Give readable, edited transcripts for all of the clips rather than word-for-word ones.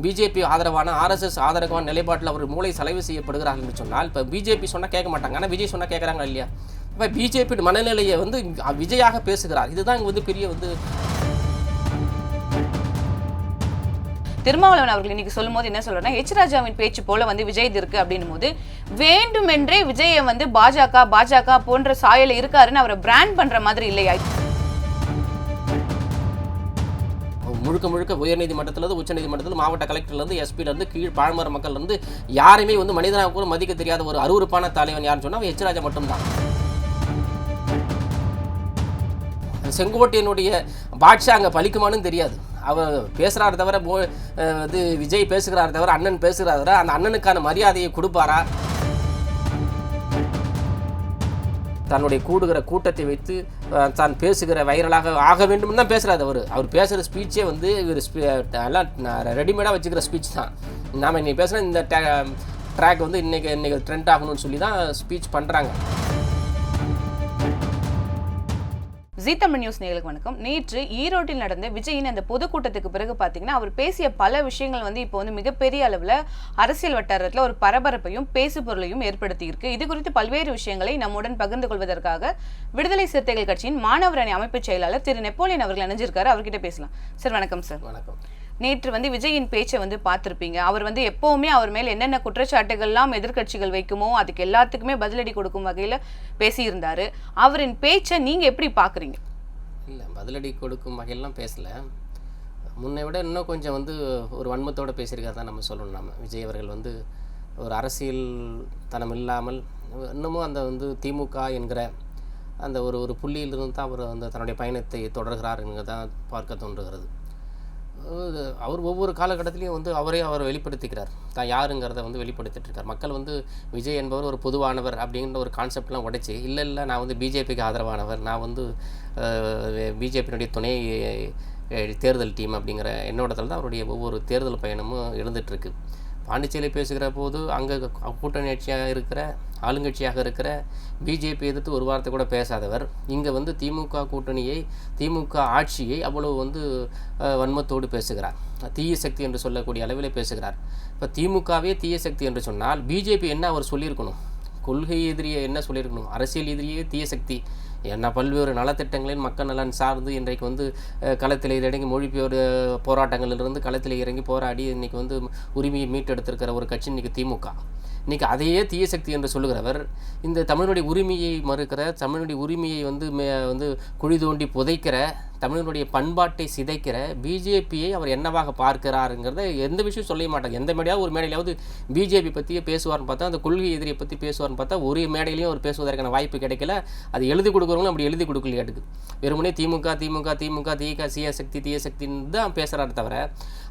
BJP ஆதரவான RSS ஆதரவான நிலைப்பாட்டில் அவர் மூளை செலவு செய்யப்படுகிறார்கள் என்று சொன்னால் இப்போ பிஜேபி சொன்னால் கேட்க மாட்டாங்க, ஆனால் விஜய் சொன்னால் கேட்குறாங்க இல்லையா? இப்போ பிஜேபி மனநிலையை வந்து விஜயாக பேசுகிறார். இதுதான் இங்கே வந்து பெரிய வந்து திருமாவளவன் அவர்கள் இன்னைக்கு சொல்லும் போது என்ன சொல்றேன்னா, எச் ராஜாவின் பேச்சு போல வந்து விஜய் இருக்கு அப்படின்னும் போது வேண்டுமென்றே விஜயை வந்து பாஜக போன்ற சாயல இருக்காருன்னு அவரை பிராண்ட் பண்ற மாதிரி இல்லையா? முழுக்க உயர்நீதிமன்றத்திலிருந்து உச்சநீதிமன்றத்தில் மாவட்ட கலெக்டர்லேருந்து எஸ்பிலேருந்து கீழ் பாழ்மர மக்கள்லேருந்து யாருமே வந்து மனிதனாக கூட மதிக்க தெரியாத ஒரு அருவருப்பான தலைவன் யாருன்னு சொன்னால் எச் ராஜா மட்டும்தான். செங்கோட்டையனுடைய பாட்ஷா அங்கே பலிக்குமானு தெரியாது. அவர் பேசுகிறார் தவிர இது விஜய் பேசுகிறார் தவிர அண்ணன் பேசுகிறார் தவிர அந்த அண்ணனுக்கான மரியாதையை கொடுப்பாரா? தன்னுடைய கூடுகிற கூட்டத்தை வைத்து தான் பேசுகிற வைரலாக ஆக வேண்டும் தான் பேசுகிறார். அவர் பேசுகிற ஸ்பீச்சே வந்து இவர் எல்லாம் ரெடிமேடாக வச்சுக்கிற ஸ்பீச் தான். நாம் இன்றைக்கி பேசுகிற இந்த ட்ராக் வந்து இன்றைக்கி ட்ரெண்ட் ஆகணும்னு சொல்லி தான் ஸ்பீச் பண்ணுறாங்க. ஜீ தமிழ் நியூஸ் நேயர்களுக்கு வணக்கம். நேற்று ஈரோட்டில் நடந்த விஜயின் அந்த பொதுக்கூட்டத்துக்கு பிறகு பார்த்தீங்கன்னா அவர் பேசிய பல விஷயங்கள் வந்து இப்போ வந்து மிகப்பெரிய அளவில் அரசியல் வட்டாரத்தில் ஒரு பரபரப்பையும் பேசு பொருளையும் ஏற்படுத்தியிருக்கு. இது குறித்து பல்வேறு விஷயங்களை நம்முடன் பகிர்ந்து கொள்வதற்காக விடுதலை சிறுத்தைகள் கட்சியின் மாணவர் அணி அமைப்பு செயலாளர் திரு நெப்போலியன் அவர்கள் இணைஞ்சிருக்காரு. அவர்கிட்ட பேசலாம். சார் வணக்கம். சார் வணக்கம். நேற்று வந்து விஜயின் பேச்சை வந்து பார்த்துருப்பீங்க. அவர் வந்து எப்போவுமே அவர் மேல் என்னென்ன குற்றச்சாட்டுகள்லாம் எதிர்கட்சிகள் வைக்குமோ அதுக்கு எல்லாத்துக்குமே பதிலடி கொடுக்கும் வகையில் பேசியிருந்தார். அவரின் பேச்சை நீங்கள் எப்படி பார்க்குறீங்க? இல்லை, பதிலடி கொடுக்கும் வகையெல்லாம் பேசலை. முன்னை விட இன்னும் கொஞ்சம் வந்து ஒரு வன்மத்தோடு பேசியிருக்காரு தான் நம்ம சொல்லணும். நம்ம விஜய் அவர்கள் வந்து ஒரு அரசியல் தனம் இல்லாமல் இன்னமும் அந்த வந்து திமுக என்கிற அந்த ஒரு புள்ளியிலிருந்து தான் அவர் அந்த தன்னுடைய பயணத்தை தொடர்கிறார் தான் பார்க்க தோன்றுகிறது. அவர் ஒவ்வொரு காலகட்டத்திலையும் வந்து அவர் வெளிப்படுத்திக்கிறார், தான் யாருங்கிறத வந்து வெளிப்படுத்திட்டு இருக்கார். மக்கள் வந்து விஜய் என்பவர் ஒரு பொதுவானவர் அப்படிங்கிற ஒரு கான்செப்ட்லாம் உடைச்சி இல்லை நான் வந்து பிஜேபிக்கு ஆதரவானவர், நான் வந்து பிஜேபியினுடைய துணை தேர்தல் டீம் அப்படிங்கிற எண்ணோட்டத்தில் தான் அவருடைய ஒவ்வொரு தேர்தல் பயணமும் எழுந்துகிட்ருக்கு. பாண்டிச்சேரியில் பேசுகிற போது அங்கே கூட்டணி கட்சியாக இருக்கிற ஆளுங்கட்சியாக இருக்கிற பிஜேபி எதிர்த்து ஒரு வார்த்தை கூட பேசாதவர் இங்கே வந்து திமுக கூட்டணியை திமுக ஆட்சியை அவ்வளவு வந்து வன்மத்தோடு பேசுகிறார். தீய சக்தி என்று சொல்லக்கூடிய அளவில் பேசுகிறார். இப்போ திமுகவே தீய சக்தி என்று சொன்னால் பிஜேபி என்ன அவர் சொல்லியிருக்கணும்? கொள்கை எதிரியை என்ன சொல்லியிருக்கணும்? அரசியல் எதிரியே தீய சக்தி என்ன பல்வேறு நலத்திட்டங்களின் மக்கள் நலன் சார்ந்து இன்றைக்கு வந்து களத்தில் இறங்கி மொழிபெயர் போராட்டங்களிலிருந்து களத்தில் இறங்கி போராடி இன்றைக்கி வந்து உரிமையை மீட்டெடுத்திருக்கிற ஒரு கட்சி இன்றைக்கி திமுக. இன்றைக்கி அதையே தீய சக்தி என்று சொல்லுகிறவர் இந்த தமிழனுடைய உரிமையை மறுக்கிற, தமிழனுடைய உரிமையை வந்து குழி தோண்டி புதைக்கிற, தமிழனுடைய பண்பாட்டை சிதைக்கிற பிஜேபியை அவர் என்னவாக பார்க்கிறாருங்கிறத எந்த விஷயம் சொல்ல மாட்டாங்க. எந்த மேடையாவது ஒரு மேடையிலாவது பிஜேபி பற்றியே பேசுவார்னு பார்த்தா, அந்த கொள்கை எதிரியை பற்றி பேசுவார்னு பார்த்தா ஒரு மேடையிலையும் அவர் பேசுவதற்கான வாய்ப்பு கிடைக்கல. அது எழுதி கொடுக்குறவங்களும் அப்படி எழுதி கொடுக்கலையாட்டுக்கு வெறுமனே திமுக தீய சக்தி தீய சக்தின்னு தான் பேசுகிறாரு தவிர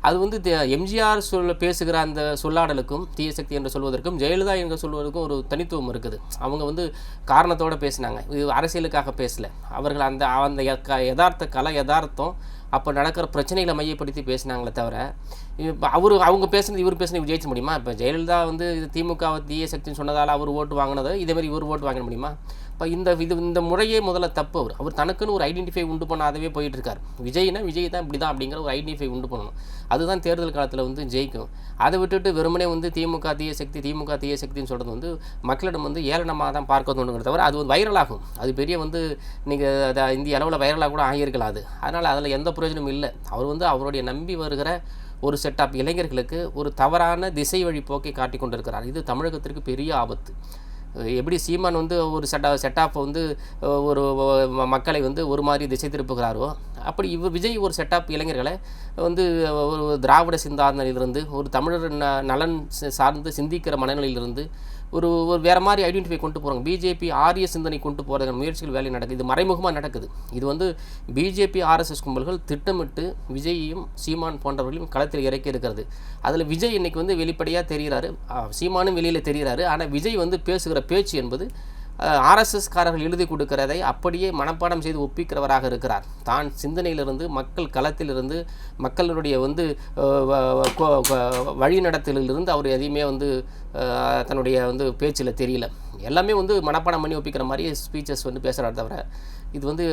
அது வந்து எம்ஜிஆர் பேசுகிற அந்த சொல்லாடலுக்கும் தீய சக்தி என்று சொல்வதற்கும் ஜெயலலிதா என்று சொல்வதற்கும் ஒரு தனித்துவம் இருக்குது. அவங்க வந்து காரணத்தோடு பேசினாங்க, இது அரசியலுக்காக பேசலை. அவர்கள் அந்த யதார்த்தம் அப்போ நடக்கிற பிரச்சனைகளை மையப்படுத்தி பேசினாங்களே தவிர இப்போ அவங்க பேசுனது இவர் பேசுனது ஜெயிச்ச முடியுமா? இப்போ ஜெயலலிதா வந்து இது திமுக தீய சக்தின்னு சொன்னதால் அவர் ஓட்டு வாங்கினதை இதேமாதிரி இவர் ஓட்டு வாங்க முடியுமா? இப்போ இந்த முறையே முதல்ல தப்பு. அவர் தனக்குன்னு ஒரு ஐடென்டிஃபை உண்டு பண்ணாதவே போயிட்டு இருக்கார். விஜய் தான் இப்படி தான் அப்படிங்கிற ஒரு ஐடென்டிஃபை உண்டு பண்ணணும். அதுதான் தேர்தல் காலத்தில் வந்து ஜெயிக்கும். அதை விட்டுட்டு வெறுமனே வந்து திமுக தீய சக்தின்னு சொல்கிறது வந்து மக்களிடம் வந்து ஏளனமாக தான் பார்க்க தோணுங்கிறத தவிர அது வந்து வைரலாகும். அது பெரிய வந்து நீங்கள் இந்திய அளவில் வைரலாக கூட ஆகியிருக்கலாம். அதனால் அதில் எந்த பிரயோஜனமும் இல்லை. அவர் வந்து அவருடைய நம்பி வருகிற ஒரு செட்டாப் இளைஞர்களுக்கு ஒரு தவறான திசை வழி போக்கை காட்டி கொண்டிருக்கிறார். இது தமிழகத்திற்கு பெரிய ஆபத்து. எப்படி சீமான் வந்து ஒரு செட்டாப்பை வந்து ஒரு மக்களை வந்து ஒரு மாதிரி திசை திருப்புகிறாரோ அப்படி விஜய் ஒரு செட்டாப் இளைஞர்களை வந்து ஒரு திராவிட சிந்தாந்தனிலிருந்து ஒரு தமிழர் நலன் சார்ந்து சிந்திக்கிற மனநிலையிலிருந்து ஒரு வேறு மாதிரி ஐடென்டிஃபை கொண்டு போகிறாங்க. பிஜேபி ஆரிய சிந்தனை கொண்டு போகிற முயற்சிகள் வேலை நடக்குது. இது மறைமுகமாக நடக்குது. இது வந்து பிஜேபி ஆர்எஸ்எஸ் கும்பல்கள் திட்டமிட்டு விஜயையும் சீமான் போன்றவர்களையும் களத்தில் இறக்கி இருக்கிறது. அதில் விஜய் இன்றைக்கி வந்து வெளிப்படையாக தெரிகிறாரு, சீமானும் வெளியில் தெரிகிறாரு. ஆனால் விஜய் வந்து பேசுகிற பேச்சு என்பது ஆர்எஸ்எஸ்காரர்கள் எழுதி கொடுக்கிறதை அப்படியே மனப்பாடம் செய்து ஒப்பிக்கிறவராக இருக்கிறார். தான் சிந்தனையிலிருந்து மக்கள் களத்திலிருந்து மக்களுடைய வந்து வழிநடத்தலிலிருந்து அவர் எதையுமே வந்து தன்னுடைய வந்து பேச்சில் தெரியல. எல்லாமே வந்து மனப்பாடம் பண்ணி ஒப்பிக்கிற மாதிரி ஸ்பீச்சஸ் வந்து பேசுகிறார் தவிர இது வந்து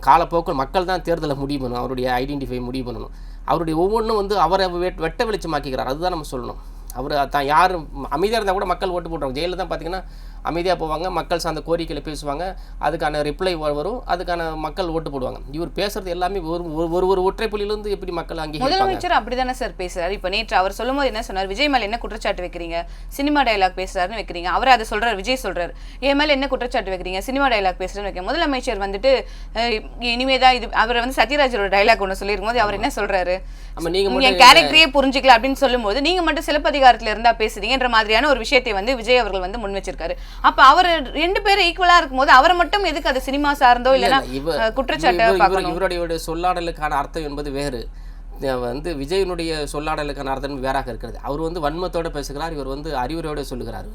காலப்போக்கில் மக்கள் தான் தேர்தலை முடிவு பண்ணணும், அவருடைய ஐடென்டிஃபை முடிவு பண்ணணும். அவருடைய ஒவ்வொன்றும் வந்து அவரை வெட்ட வெளிச்சமாக்கிக்கிறார். அதுதான் நம்ம சொல்லணும். அவர் தான் யார் அமைதியாக இருந்தால் கூட மக்கள் ஓட்டு போடுறாங்க. ஜெயிலில் தான் பார்த்தீங்கன்னா அமைதியாக போவாங்க, மக்கள் சார்ந்த கோரிக்கையில் பேசுவாங்க, அதுக்கான ரிப்ளை வரும், அதுக்கான மக்கள் ஓட்டு போடுவாங்க. இவர் பேசுறது எல்லாமே ஒரு ஒற்றை புள்ளியிலிருந்து எப்படி மக்கள் அங்கீகரிப்பாங்க? முதலமைச்சர் அப்படிதானே சார் பேசுறாரு. இப்போ நேற்று அவர் சொல்லும்போது என்ன சொன்னார், விஜய் மேல என்ன குற்றச்சாட்டு வைக்கிறீங்க, சினிமா டயலாக் பேசுறாருன்னு வைக்கிறீங்க. அவர் அதை சொல்றாரு, விஜய் சொல்றாரு என் மேல என்ன குற்றச்சாட்டு வைக்கிறீங்க, சினிமா டயலாக் பேசுறேன்னு வைக்க. முதலமைச்சர் வந்துட்டு இனிமேதான் இது அவர் வந்து சத்யராஜரோட டயலாக் ஒன்று சொல்லியிருக்கும் போது அவர் என்ன சொல்றாரு, என் கேரக்டரையே புரிஞ்சுக்கல அப்படின்னு சொல்லும்போது நீங்க மட்டும் சிலப்பதிகாரத்துல இருந்தா பேசுறீங்கன்ற மாதிரியான ஒரு விஷயத்தை வந்து விஜய் அவர்கள் வந்து முன் வச்சிருக்காரு. அப்ப அவர் 2 பேரும் ஈக்குவலா இருக்கும்போது அவரை மட்டும் எதுக்கு அது சினிமா சார்ந்தோ இல்லைன்னா குற்றச்சாட்டு? இவருடைய சொல்லாடலுக்கான அர்த்தம் என்பது வேறு, வந்து விஜயனுடைய சொல்லாடலுக்கான அர்த்தம் வேறாக இருக்கிறது. அவர் வந்து வன்மத்தோடு பேசுகிறார், இவர் வந்து அறிவுரையோடு சொல்லுகிறார்.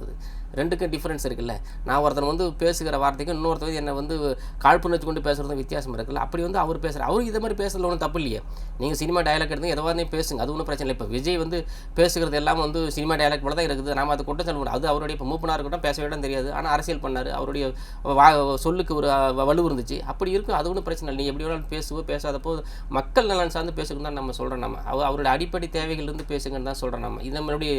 ரெண்டுக்கும் டிஃப்ரென்ஸ் இருக்குல்ல. நான் ஒருத்தர் வந்து பேசுகிற வார்த்தைக்கும் இன்னொருத்தர் என்னை வந்து காழ்ப்புணர்ச்சி கொண்டு பேசுகிறதும் வித்தியாசம் இருக்குல்ல. அப்படி வந்து அவர் பேசுகிறார். அவருக்கு இது மாதிரி பேசுறதுல ஒன்றும் தப்பு இல்லையே. நீங்கள் சினிமா டயலாக் எடுத்து எதவாதே பேசுங்க, அது ஒன்றும் பிரச்சனை இல்லை. இப்போ விஜய் வந்து பேசுகிறது எல்லாம் வந்து சினிமா டயலாக் போல தான் இருக்குது. நாம் அதை குற்றம் சொல்ல முடியும். அது அவருடைய இப்போ மூப்பனாக இருக்கட்டும், பேசவே இடம் தெரியாது, ஆனால் அரசியல் பண்ணார், அவருடைய சொல்லுக்கு ஒரு வலு இருந்துச்சு. அப்படி இருக்கும், அது ஒன்றும் பிரச்சனை இல்லை. நீ எப்படி வேணாலும் பேசாதப்போ மக்கள் நலன் சார்ந்து பேசுகிறது தான் நம்ம சொல்கிறோம். நம்ம அவருடைய அடிப்படை தேவைகள் இருந்து பேசுங்கன்னு தான் சொல்கிறோம். நம்ம இது நம்மளுடைய